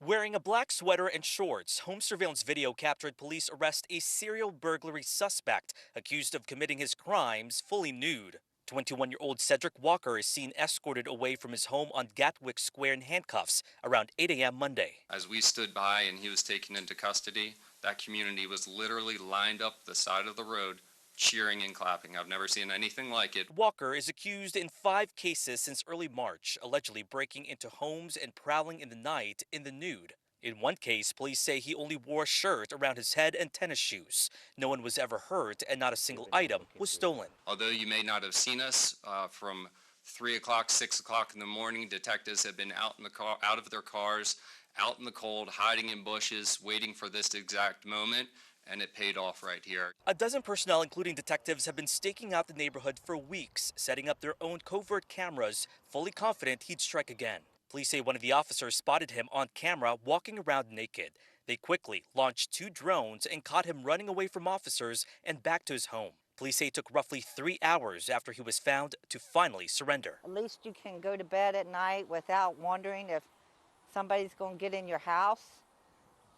Wearing a black sweater and shorts, home surveillance video captured police arrest a serial burglary suspect accused of committing his crimes fully nude. 21-year-old Cedric Walker is seen escorted away from his home on Gatwick Square in handcuffs around 8 a.m. Monday. As we stood by and he was taken into custody, that community was literally lined up the side of the road, cheering and clapping. I've never seen anything like it. Walker is accused in 5 cases since early March, allegedly breaking into homes and prowling in the night in the nude. In one case, police say he only wore a shirt around his head and tennis shoes. No one was ever hurt and not a single item was stolen. Although you may not have seen us from 3 o'clock, 6 o'clock in the morning, detectives have been out of their cars, out in the cold, hiding in bushes, waiting for this exact moment. And it paid off right here. A dozen personnel, including detectives, have been staking out the neighborhood for weeks, setting up their own covert cameras, fully confident he'd strike again. Police say one of the officers spotted him on camera walking around naked. They quickly launched 2 drones and caught him running away from officers and back to his home. Police say it took roughly 3 hours after he was found to finally surrender. At least you can go to bed at night without wondering if somebody's going to get in your house.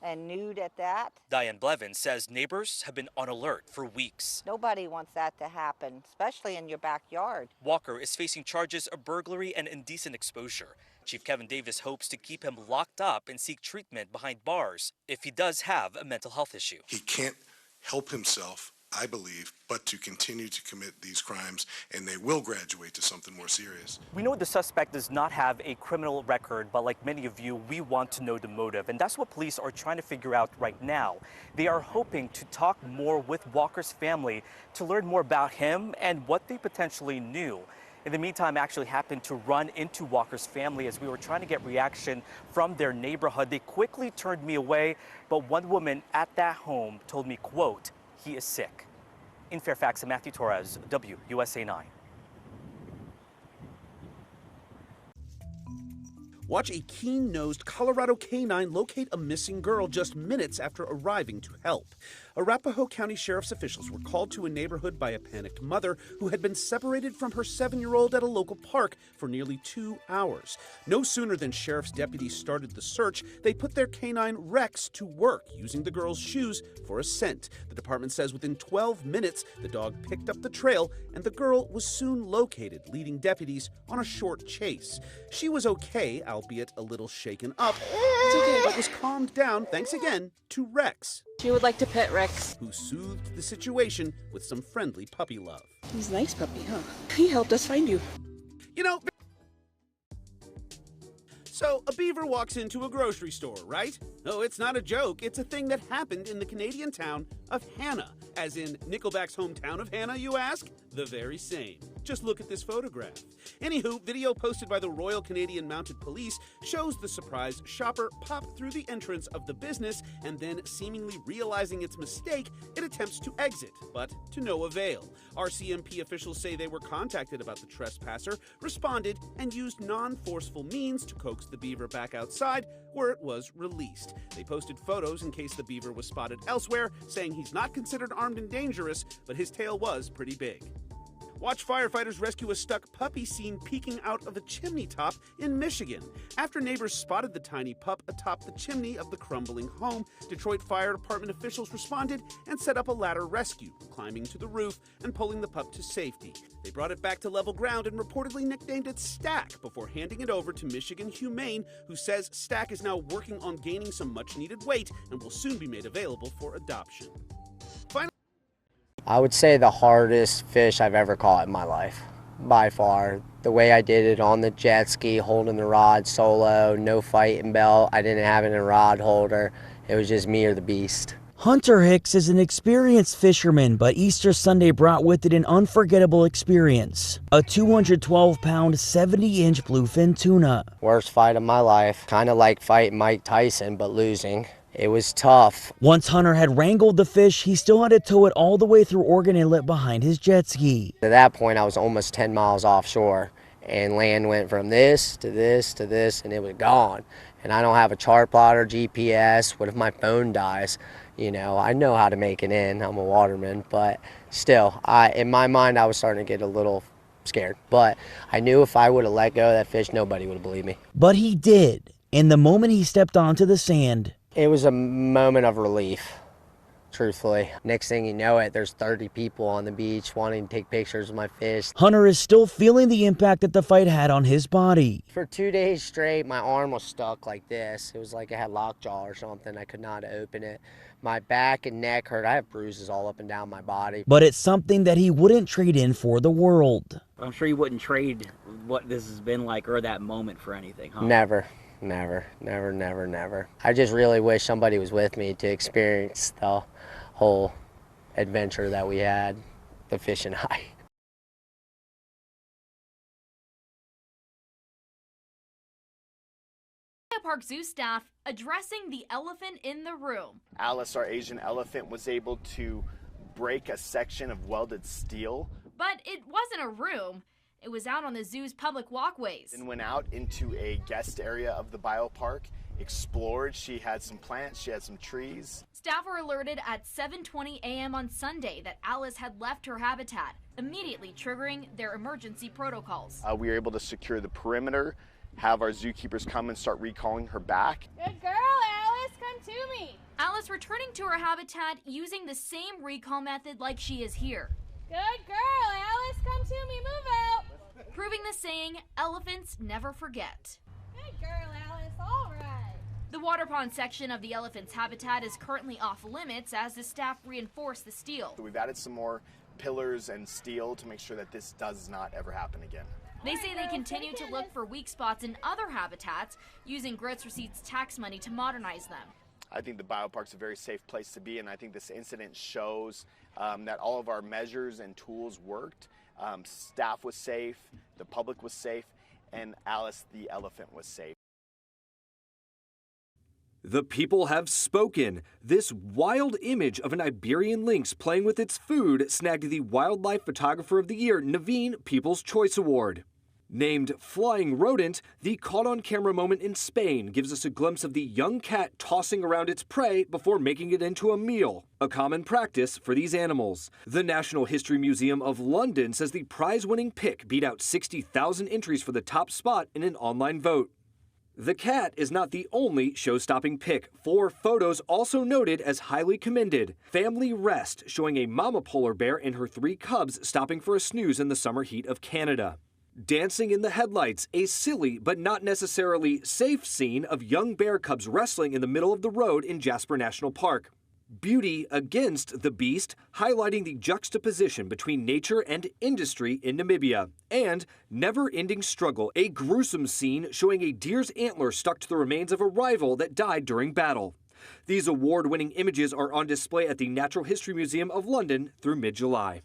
And nude at that. Diane Blevins says neighbors have been on alert for weeks. Nobody wants that to happen, especially in your backyard. Walker is facing charges of burglary and indecent exposure. Chief Kevin Davis hopes to keep him locked up and seek treatment behind bars if he does have a mental health issue. He can't help himself, I believe, but to continue to commit these crimes, and they will graduate to something more serious. We know the suspect does not have a criminal record, but like many of you, we want to know the motive, and that's what police are trying to figure out right now. They are hoping to talk more with Walker's family to learn more about him and what they potentially knew. In the meantime, I actually happened to run into Walker's family as we were trying to get reaction from their neighborhood. They quickly turned me away, but one woman at that home told me, quote, "He is sick." In Fairfax, I'm Matthew Torres, WUSA 9. Watch a keen-nosed Colorado canine locate a missing girl just minutes after arriving to help. Arapahoe County Sheriff's officials were called to a neighborhood by a panicked mother who had been separated from her 7-year-old at a local park for nearly 2 hours. No sooner than sheriff's deputies started the search, they put their canine Rex to work, using the girl's shoes for a scent. The department says within 12 minutes, the dog picked up the trail and the girl was soon located, leading deputies on a short chase. She was okay, albeit a little shaken up, but was calmed down thanks again to Rex. She would like to pet Rex, who soothed the situation with some friendly puppy love. He's a nice puppy, huh? He helped us find you. You know, so a beaver walks into a grocery store, right? Oh, it's not a joke. It's a thing that happened in the Canadian town of Hannah. As in Nickelback's hometown of Hannah, you ask? The very same. Just look at this photograph. Anywho, video posted by the Royal Canadian Mounted Police shows the surprised shopper pop through the entrance of the business and then, seemingly realizing its mistake, it attempts to exit, but to no avail. RCMP officials say they were contacted about the trespasser, responded, and used non-forceful means to coax the beaver back outside, where it was released. They posted photos in case the beaver was spotted elsewhere, saying he's not considered armed and dangerous, but his tail was pretty big. Watch firefighters rescue a stuck puppy seen peeking out of a chimney top in Michigan. After neighbors spotted the tiny pup atop the chimney of the crumbling home, Detroit Fire Department officials responded and set up a ladder rescue, climbing to the roof and pulling the pup to safety. They brought it back to level ground and reportedly nicknamed it Stack before handing it over to Michigan Humane, who says Stack is now working on gaining some much-needed weight and will soon be made available for adoption. I would say the hardest fish I've ever caught in my life, by far. The way I did it on the jet ski, holding the rod solo, no fighting belt. I didn't have a rod holder. It was just me or the beast. Hunter Hicks is an experienced fisherman, but Easter Sunday brought with it an unforgettable experience. A 212-pound, 70-inch bluefin tuna. Worst fight of my life. Kind of like fighting Mike Tyson, but losing. It was tough. Once Hunter had wrangled the fish, he still had to tow it all the way through Oregon Inlet behind his jet ski. At that point, I was almost 10 miles offshore, and land went from this to this to this, and it was gone. And I don't have a chart plotter, GPS. What if my phone dies? You know, I know how to make it in. I'm a waterman, but still, in my mind, I was starting to get a little scared. But I knew if I would have let go of that fish, nobody would have believed me. But he did. And the moment he stepped onto the sand, it was a moment of relief, truthfully. Next thing you know it, there's 30 people on the beach wanting to take pictures of my fish. Hunter is still feeling the impact that the fight had on his body. For 2 days straight, my arm was stuck like this. It was like I had lockjaw or something. I could not open it. My back and neck hurt. I have bruises all up and down my body. But it's something that he wouldn't trade in for the world. I'm sure you wouldn't trade what this has been like or that moment for anything, huh? Never. Never, never, never, never. I just really wish somebody was with me to experience the whole adventure that we had, the fish and I. Park Zoo staff addressing the elephant in the room. Alice, our Asian elephant, was able to break a section of welded steel. But it wasn't a room. It was out on the zoo's public walkways. And went out into a guest area of the biopark, explored. She had some plants, she had some trees. Staff were alerted at 7:20 a.m. on Sunday that Alice had left her habitat, immediately triggering their emergency protocols. We were able to secure the perimeter, have our zookeepers come and start recalling her back. Good girl, Alice, come to me. Alice returning to her habitat using the same recall method like she is here. Good girl, Alice, come to me, move out. Proving the saying, elephants never forget. Good girl, Alice, all right. The water pond section of the elephant's habitat is currently off limits as the staff reinforce the steel. We've added some more pillars and steel to make sure that this does not ever happen again. They say they continue to look for weak spots in other habitats, using Gross Receipts tax money to modernize them. I think the biopark's a very safe place to be, and I think this incident shows that all of our measures and tools worked. Staff was safe, the public was safe, and Alice the elephant was safe. The people have spoken. This wild image of an Iberian lynx playing with its food snagged the Wildlife Photographer of the Year Naveen People's Choice Award. Named Flying Rodent, the caught-on-camera moment in Spain gives us a glimpse of the young cat tossing around its prey before making it into a meal, a common practice for these animals. The National History Museum of London says the prize-winning pic beat out 60,000 entries for the top spot in an online vote. The cat is not the only show-stopping pic. 4 photos also noted as highly commended. Family Rest, showing a mama polar bear and her 3 cubs stopping for a snooze in the summer heat of Canada. Dancing in the Headlights, a silly but not necessarily safe scene of young bear cubs wrestling in the middle of the road in Jasper National Park. Beauty Against the Beast, highlighting the juxtaposition between nature and industry in Namibia. And Never-Ending Struggle, a gruesome scene showing a deer's antler stuck to the remains of a rival that died during battle. These award-winning images are on display at the Natural History Museum of London through mid-July.